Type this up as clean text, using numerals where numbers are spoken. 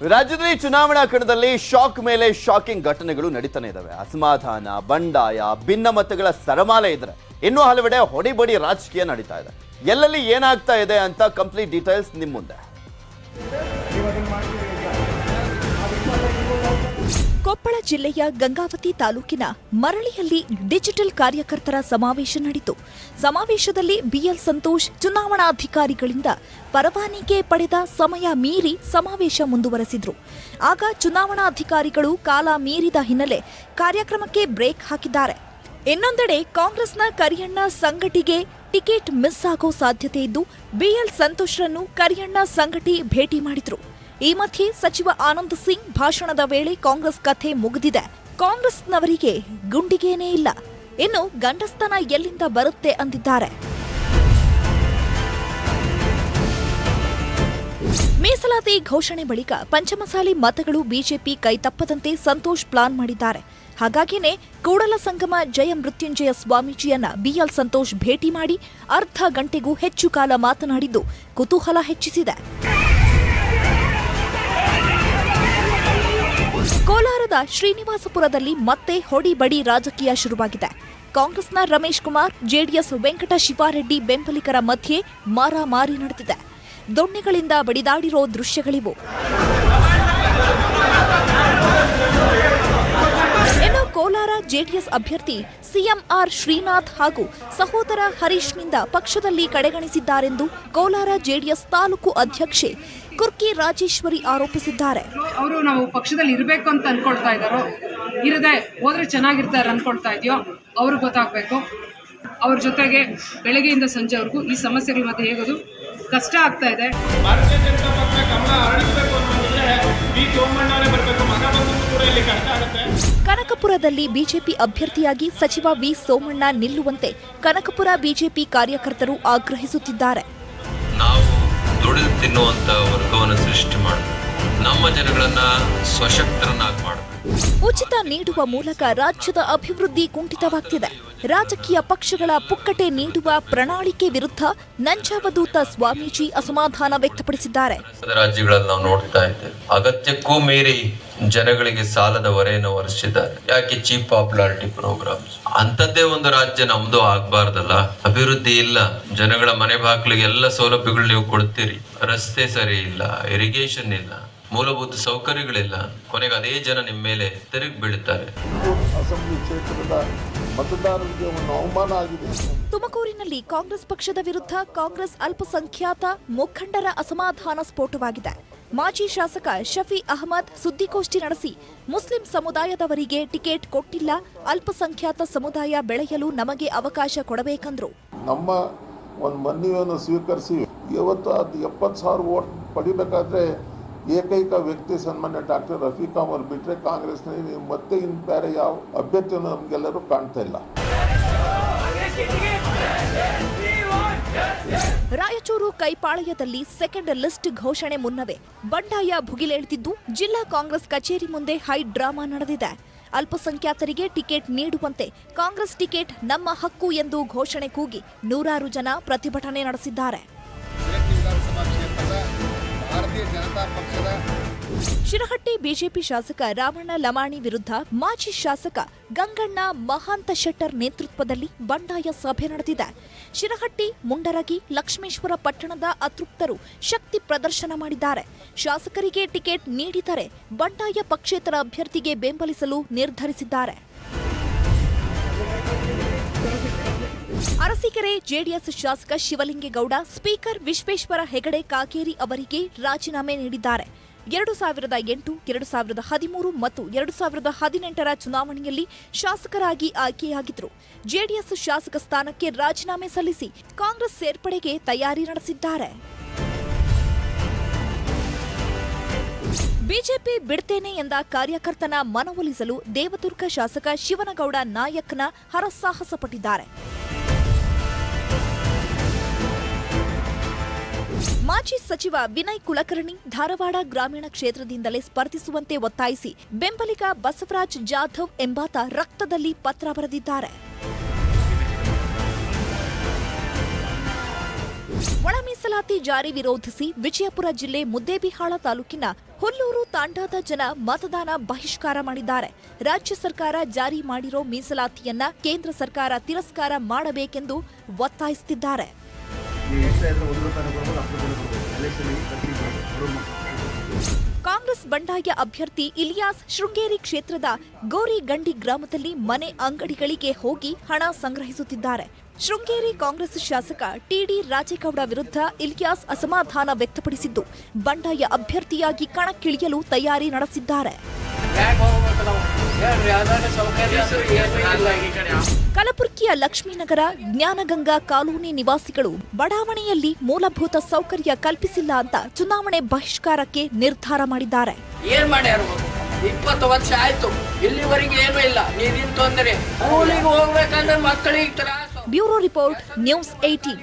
ರಾಜ್ಯದಲ್ಲಿ ಚುನಾವಣಾ ಕಣದಲ್ಲಿ ಶಾಕ್ ಮೇಲೆ ಶಾಕಿಂಗ್ ಘಟನೆಗಳು ನಡೀತಾನೆ ಇದಾವೆ. ಅಸಮಾಧಾನ, ಬಂಡಾಯ, ಭಿನ್ನಮತಗಳ ಸರಮಾಲೆ ಇದ್ರೆ ಇನ್ನೂ ಹಲವೆಡೆ ಹೊಡಿಬಡಿ ರಾಜಕೀಯ ನಡೀತಾ ಇದೆ. ಎಲ್ಲೆಲ್ಲಿ ಏನಾಗ್ತಾ ಇದೆ ಅಂತ ಕಂಪ್ಲೀಟ್ ಡೀಟೇಲ್ಸ್ ನಿಮ್ಮ ಮುಂದೆ. ಕೊಪ್ಪಳ ಜಿಲ್ಲೆಯ ಗಂಗಾವತಿ ತಾಲೂಕಿನ ಮರಳಿಯಲ್ಲಿ ಡಿಜಿಟಲ್ ಕಾರ್ಯಕರ್ತರ ಸಮಾವೇಶ ನಡೆಯಿತು. ಸಮಾವೇಶದಲ್ಲಿ ಬಿಎಲ್ ಸಂತೋಷ್ ಚುನಾವಣಾಧಿಕಾರಿಗಳಿಂದ ಪರವಾನಗಿ ಪಡೆದ ಸಮಯ ಮೀರಿ ಸಮಾವೇಶ ಮುಂದುವರೆಸಿದ್ರು. ಆಗ ಚುನಾವಣಾಧಿಕಾರಿಗಳು ಕಾಲ ಮೀರಿದ ಹಿನ್ನೆಲೆ ಕಾರ್ಯಕ್ರಮಕ್ಕೆ ಬ್ರೇಕ್ ಹಾಕಿದ್ದಾರೆ. ಇನ್ನೊಂದೆಡೆ ಕಾಂಗ್ರೆಸ್ನ ಕರಿಯಣ್ಣ ಸಂಗಟಿಗೆ ಟಿಕೆಟ್ ಮಿಸ್ ಆಗೋ ಸಾಧ್ಯತೆ ಇದ್ದು ಬಿಎಲ್ ಸಂತೋಷ್ರನ್ನು ಕರಿಯಣ್ಣ ಸಂಗಟಿ ಭೇಟಿ ಮಾಡಿದ್ರು. ಈ ಮಧ್ಯೆ ಸಚಿವ ಆನಂದ್ ಸಿಂಗ್ ಭಾಷಣದ ವೇಳೆ ಕಾಂಗ್ರೆಸ್ ಕಥೆ ಮುಗಿದಿದೆ, ಕಾಂಗ್ರೆಸ್ನವರಿಗೆ ಗುಂಡಿಗೇನೇ ಇಲ್ಲ, ಇನ್ನು ಗಂಡಸ್ತನ ಎಲ್ಲಿಂದ ಬರುತ್ತೆ ಅಂದಿದ್ದಾರೆ. ಮೀಸಲಾತಿ ಘೋಷಣೆ ಬಳಿಕ ಪಂಚಮಸಾಲಿ ಮತಗಳು ಬಿಜೆಪಿ ಕೈತಪ್ಪದಂತೆ ಸಂತೋಷ್ ಪ್ಲಾನ್ ಮಾಡಿದ್ದಾರೆ. ಹಾಗಾಗಿನೇ ಕೂಡಲ ಸಂಗಮ ಜಯ ಮೃತ್ಯುಂಜಯ ಸ್ವಾಮೀಜಿಯನ್ನ ಬಿಎಲ್ ಸಂತೋಷ್ ಭೇಟಿ ಮಾಡಿ ಅರ್ಧ ಗಂಟೆಗೂ ಹೆಚ್ಚು ಕಾಲ ಮಾತನಾಡಿದ್ದು ಕುತೂಹಲ ಹೆಚ್ಚಿಸಿದೆ. ಕೋಲಾರದ ಶ್ರೀನಿವಾಸಪುರದಲ್ಲಿ ಮತ್ತೆ ಹೊಡಿಬಡಿ ರಾಜಕೀಯ ಶುರುವಾಗಿದೆ. ಕಾಂಗ್ರೆಸ್ನ ರಮೇಶ್ ಕುಮಾರ್, ಜೆಡಿಎಸ್ ವೆಂಕಟ ಶಿವಾರೆಡ್ಡಿ ಬೆಂಬಲಿಗರ ಮಧ್ಯೆ ಮಾರಾಮಾರಿ ನಡೆದಿದೆ. ದೊಣ್ಣೆಗಳಿಂದ ಬಡಿದಾಡಿರೋ ದೃಶ್ಯಗಳಿವು. ಇನ್ನು ಕೋಲಾರ ಜೆಡಿಎಸ್ ಅಭ್ಯರ್ಥಿ ಸಿಎಂಆರ್ ಶ್ರೀನಾಥ್ ಹಾಗೂ ಸಹೋದರ ಹರೀಶ್ನಿಂದ ಪಕ್ಷದಲ್ಲಿ ಕಡೆಗಣಿಸಿದ್ದಾರೆಂದು ಕೋಲಾರ ಜೆಡಿಎಸ್ ತಾಲೂಕು ಅಧ್ಯಕ್ಷೆ ಕುರ್ಕಿ ರಾಜೇಶ್ವರಿ ಆರೋಪಿಸಿದ್ದಾರೆ. ಅವರು ನಾವು ಪಕ್ಷದಲ್ಲಿ ಇರಬೇಕು ಅಂತ ಅನ್ಕೊಳ್ತಾ ಇದ್ದಾರೋ, ಇರದೆ ಹೋದ್ರೆ ಚೆನ್ನಾಗಿರ್ತಾರೆ ಅನ್ಕೊಳ್ತಾ ಇದೆಯೋ ಅವ್ರಿಗೆ ಗೊತ್ತಾಗಬೇಕು. ಅವ್ರ ಜೊತೆಗೆ ಬೆಳಗ್ಗೆಯಿಂದ ಸಂಜೆವರೆಗೂ ಈ ಸಮಸ್ಯೆಗಳ ಮಧ್ಯೆ ಹೇಗೋದು ಕಷ್ಟ ಆಗ್ತಾ ಇದೆ. ಭಾರತೀಯ ಜನತಾ ಪಕ್ಷ ಗಮನ ಹರಡಿಸಬೇಕು ಅಂತಂದ್ರೆ ಈ ಸೋಮಣ್ಣವರೇ ಬರಬೇಕು, ಮಗ ಬಂದು ಕೂಡ ಇಲ್ಲಿ ಕಷ್ಟ ಆಗುತ್ತೆ. ಕನಕಪುರದಲ್ಲಿ ಬಿಜೆಪಿ ಅಭ್ಯರ್ಥಿಯಾಗಿ ಸಚಿವ ವಿ ಸೋಮಣ್ಣ ನಿಲ್ಲುವಂತೆ ಕನಕಪುರ ಬಿಜೆಪಿ ಕಾರ್ಯಕರ್ತರು ಆಗ್ರಹಿಸುತ್ತಿದ್ದಾರೆ. ನಾವು ದುಡಿದು ತಿನ್ನುವಂತ ವರ್ಗವನ್ನು ಸೃಷ್ಟಿ ಮಾಡಬೇಕು, ನಮ್ಮ ಜನಗಳನ್ನ ಸಶಕ್ತರನ್ನಾಗಿ ಮಾಡಬೇಕು. ಉಚಿತ ನೀಡುವ ಮೂಲಕ ರಾಜ್ಯದ ಅಭಿವೃದ್ಧಿ ಕುಂಠಿತವಾಗ್ತಿದೆ. ರಾಜಕೀಯ ಪಕ್ಷಗಳ ಪುಕ್ಕಟೆ ನೀಡುವ ಪ್ರಣಾಳಿಕೆ ವಿರುದ್ಧ ನಂಜಾವಧೂತ ಸ್ವಾಮೀಜಿ ಅಸಮಾಧಾನ ವ್ಯಕ್ತಪಡಿಸಿದ್ದಾರೆ. ರಾಜ್ಯಗಳಲ್ಲಿ ನಾವು ನೋಡ್ತಾ ಇದ್ದೇವೆ, ಅಗತ್ಯಕ್ಕೂ ಮೀರಿ ಜನಗಳಿಗೆ ಸಾಲದ ಹೊರೆಯನ್ನು ಹೊರಿಸಿದ್ದಾರೆ. ಯಾಕೆ? Cheap popularity programmes. ಅಂತದ್ದೇ ಒಂದು ರಾಜ್ಯ ನಮ್ದು ಆಗ್ಬಾರ್ದಲ್ಲ? ಅಭಿವೃದ್ಧಿ ಇಲ್ಲ, ಜನಗಳ ಮನೆ ಬಾಗಿಲಿಗೆ ಎಲ್ಲ ಸೌಲಭ್ಯಗಳು ನೀವು ಕೊಡ್ತೀರಿ, ರಸ್ತೆ ಸರಿ ಇಲ್ಲ, ಇರಿಗೇಷನ್ ಇಲ್ಲ, ಮೂಲಭೂತ ಸೌಕರ್ಯಗಳಿಲ್ಲ, ಕೊನೆಗೆ ಅದೇ ಜನ ನಿಮ್ಮ ಮೇಲೆ ತಿರುಗಿ ಬೀಳುತ್ತಾರೆ. ಅಸೆಂಬ್ಲಿ ಕ್ಷೇತ್ರದ ಮತದಾರರಿಗೆ ಒಂದು ಅವಮಾನ ಆಗಿದೆ. ತುಮಕೂರಿನಲ್ಲಿ ಕಾಂಗ್ರೆಸ್ ಪಕ್ಷದ ವಿರುದ್ಧ ಕಾಂಗ್ರೆಸ್ ಅಲ್ಪಸಂಖ್ಯಾತ ಮುಖಂಡರ ಅಸಮಾಧಾನ ಸ್ಫೋಟವಾಗಿದೆ. ಮಾಜಿ ಶಾಸಕ ಶಫಿ ಅಹಮದ್ ಸುದ್ದಿಗೋಷ್ಠಿ ನಡೆಸಿ ಮುಸ್ಲಿಂ ಸಮುದಾಯದವರಿಗೆ ಟಿಕೆಟ್ ಕೊಟ್ಟಿಲ್ಲ, ಅಲ್ಪಸಂಖ್ಯಾತ ಸಮುದಾಯ ಬೆಳೆಯಲು ನಮಗೆ ಅವಕಾಶ ಕೊಡಬೇಕಂದ್ರು. ನಮ್ಮ ಒಂದು ಮನವಿಯನ್ನು ಸ್ವೀಕರಿಸಿ ಇವತ್ತು ಅದು 70,000 ವೋಟ್ ಪಡಿಬೇಕಾದ್ರೆ ಏಕೈಕ ವ್ಯಕ್ತಿ ಸನ್ಮಾನ್ಯ ಡಾಕ್ಟರ್ ರಫೀಕ್ ಅವರು ಬಿಟ್ಟರೆ ಕಾಂಗ್ರೆಸ್ನಲ್ಲಿ ಮತ್ತೆ ಇನ್ನು ಬೇರೆ ಯಾವ ಅಭ್ಯರ್ಥಿಯನ್ನು ನಮಗೆಲ್ಲರೂ ಕಾಣ್ತಾ ಇಲ್ಲ. ರಾಯಚೂರು ಕೈಪಾಳ್ಯದಲ್ಲಿ ಸೆಕೆಂಡ್ ಲಿಸ್ಟ್ ಘೋಷಣೆ ಮುನ್ನವೇ ಬಂಡಾಯ ಭುಗಿಲೇಳುತ್ತಿದ್ದು ಜಿಲ್ಲಾ ಕಾಂಗ್ರೆಸ್ ಕಚೇರಿ ಮುಂದೆ ಹೈ ಡ್ರಾಮಾ ನಡೆದಿದೆ. ಅಲ್ಪಸಂಖ್ಯಾತರಿಗೆ ಟಿಕೆಟ್ ನೀಡುವಂತೆ ಕಾಂಗ್ರೆಸ್ ಟಿಕೆಟ್ ನಮ್ಮ ಹಕ್ಕು ಎಂದು ಘೋಷಣೆ ಕೂಗಿ ನೂರಾರು ಜನ ಪ್ರತಿಭಟನೆ ನಡೆಸಿದ್ದಾರೆ. ಶಿರಹಟ್ಟಿ ಬಿಜೆಪಿ ಶಾಸಕ ರಾಮಣ್ಣ ಲಮಾಣಿ ವಿರುದ್ಧ ಮಾಜಿ ಶಾಸಕ ಗಂಗಣ್ಣ ಮಹಾಂತ ಶೆಟ್ಟರ್ ನೇತೃತ್ವದಲ್ಲಿ ಬಂಡಾಯ ಸಭೆ ನಡೆದಿದೆ. ಶಿರಹಟ್ಟಿ, ಮುಂಡರಗಿ, ಲಕ್ಷ್ಮೇಶ್ವರ ಪಟ್ಟಣದ ಅತೃಪ್ತರು ಶಕ್ತಿ ಪ್ರದರ್ಶನ ಮಾಡಿದ್ದಾರೆ. ಶಾಸಕರಿಗೆ ಟಿಕೆಟ್ ನೀಡಿದರೆ ಬಂಡಾಯ ಪಕ್ಷೇತರ ಅಭ್ಯರ್ಥಿಗೆ ಬೆಂಬಲಿಸಲು ನಿರ್ಧರಿಸಿದ್ದಾರೆ. ಅರಸೀಕೆರೆ ಜೆಡಿಎಸ್ ಶಾಸಕ ಶಿವಲಿಂಗೇಗೌಡ ಸ್ಪೀಕರ್ ವಿಶ್ವೇಶ್ವರ ಹೆಗಡೆ ಕಾಗೇರಿ ಅವರಿಗೆ ರಾಜೀನಾಮೆ ನೀಡಿದ್ದಾರೆ. 2008, 2013 ಮತ್ತು 2018ರ ಚುನಾವಣೆಯಲ್ಲಿ ಶಾಸಕರಾಗಿ ಆಯ್ಕೆಯಾಗಿದ್ದರು. ಜೆಡಿಎಸ್ ಶಾಸಕ ಸ್ಥಾನಕ್ಕೆ ರಾಜೀನಾಮೆ ಸಲ್ಲಿಸಿ ಕಾಂಗ್ರೆಸ್ ಸೇರ್ಪಡೆಗೆ ತಯಾರಿ ನಡೆಸಿದ್ದಾರೆ. ಬಿಜೆಪಿ ಬಿಡ್ತೇನೆ ಎಂದ ಕಾರ್ಯಕರ್ತನ ಮನವೊಲಿಸಲು ದೇವದುರ್ಗ ಶಾಸಕ ಶಿವನಗೌಡ ನಾಯಕ್ನ ಹರಸಾಹಸ ಪಟ್ಟಿದ್ದಾರೆ. ಮಾಜಿ ಸಚಿವ ವಿನಯ್ ಕುಲಕರ್ಣಿ ಧಾರವಾಡ ಗ್ರಾಮೀಣ ಕ್ಷೇತ್ರದಿಂದಲೇ ಸ್ಪರ್ಧಿಸುವಂತೆ ಒತ್ತಾಯಿಸಿ ಬೆಂಬಲಿಗ ಬಸವರಾಜ್ ಜಾಧವ್ ಎಂಬಾತ ರಕ್ತದಲ್ಲಿ ಪತ್ರ ಬರೆದಿದ್ದಾರೆ. ಒಳ ಮೀಸಲಾತಿ ಜಾರಿ ವಿರೋಧಿಸಿ ವಿಜಯಪುರ ಜಿಲ್ಲೆ ಮುದ್ದೇಬಿಹಾಳ ತಾಲೂಕಿನ ಹುಲ್ಲೂರು ತಾಂಡಾದ ಜನ ಮತದಾನ ಬಹಿಷ್ಕಾರ ಮಾಡಿದ್ದಾರೆ. ರಾಜ್ಯ ಸರ್ಕಾರ ಜಾರಿ ಮಾಡಿರೋ ಮೀಸಲಾತಿಯನ್ನ ಕೇಂದ್ರ ಸರ್ಕಾರ ತಿರಸ್ಕಾರ ಮಾಡಬೇಕೆಂದು ಒತ್ತಾಯಿಸುತ್ತಿದ್ದಾರೆ. ಕಾಂಗ್ರೆಸ್ ಬಂಡಾಯ ಅಭ್ಯರ್ಥಿ ಇಲಿಯಾಸ್ ಶೃಂಗೇರಿ ಕ್ಷೇತ್ರದ ಗೋರಿಗಂಡಿ ಗ್ರಾಮದಲ್ಲಿ ಮನೆ ಅಂಗಡಿಗಳಿಗೆ ಹೋಗಿ ಹಣ ಸಂಗ್ರಹಿಸುತ್ತಿದ್ದಾರೆ. ಶೃಂಗೇರಿ ಕಾಂಗ್ರೆಸ್ ಶಾಸಕ ಟಿಡಿ ರಾಜೇಗೌಡ ವಿರುದ್ಧ ಇಲಿಯಾಸ್ ಅಸಮಾಧಾನ ವ್ಯಕ್ತಪಡಿಸಿದ್ದು ಬಂಡಾಯ ಅಭ್ಯರ್ಥಿಯಾಗಿ ಕಣಕ್ಕಿಳಿಯಲು ತಯಾರಿ ನಡೆಸಿದ್ದಾರೆ. ಕಲಬುರಗಿಯ ಲಕ್ಷ್ಮೀನಗರ ಜ್ಞಾನಗಂಗಾ ಕಾಲೋನಿ ನಿವಾಸಿಗಳು ಬಡಾವಣೆಯಲ್ಲಿ ಮೂಲಭೂತ ಸೌಕರ್ಯ ಕಲ್ಪಿಸಿಲ್ಲ ಅಂತ ಚುನಾವಣೆ ಬಹಿಷ್ಕಾರಕ್ಕೆ ನಿರ್ಧಾರ ಮಾಡಿದ್ದಾರೆ. ಏನ್ ಮಾಡ್ಯಾರು? 20 ವರ್ಷ ಆಯ್ತು, ಇಲ್ಲಿವರೆಗೆ ಏನೂ ಇಲ್ಲ. ನೀರಿನ ತೊಂದರೆ, ಸ್ಕೂಲಿಗೆ ಹೋಗ್ಬೇಕಂದ್ರೆ ಮಕ್ಕಳಿಗೆ ತ್ರಾಸು. Bureau report, news 18.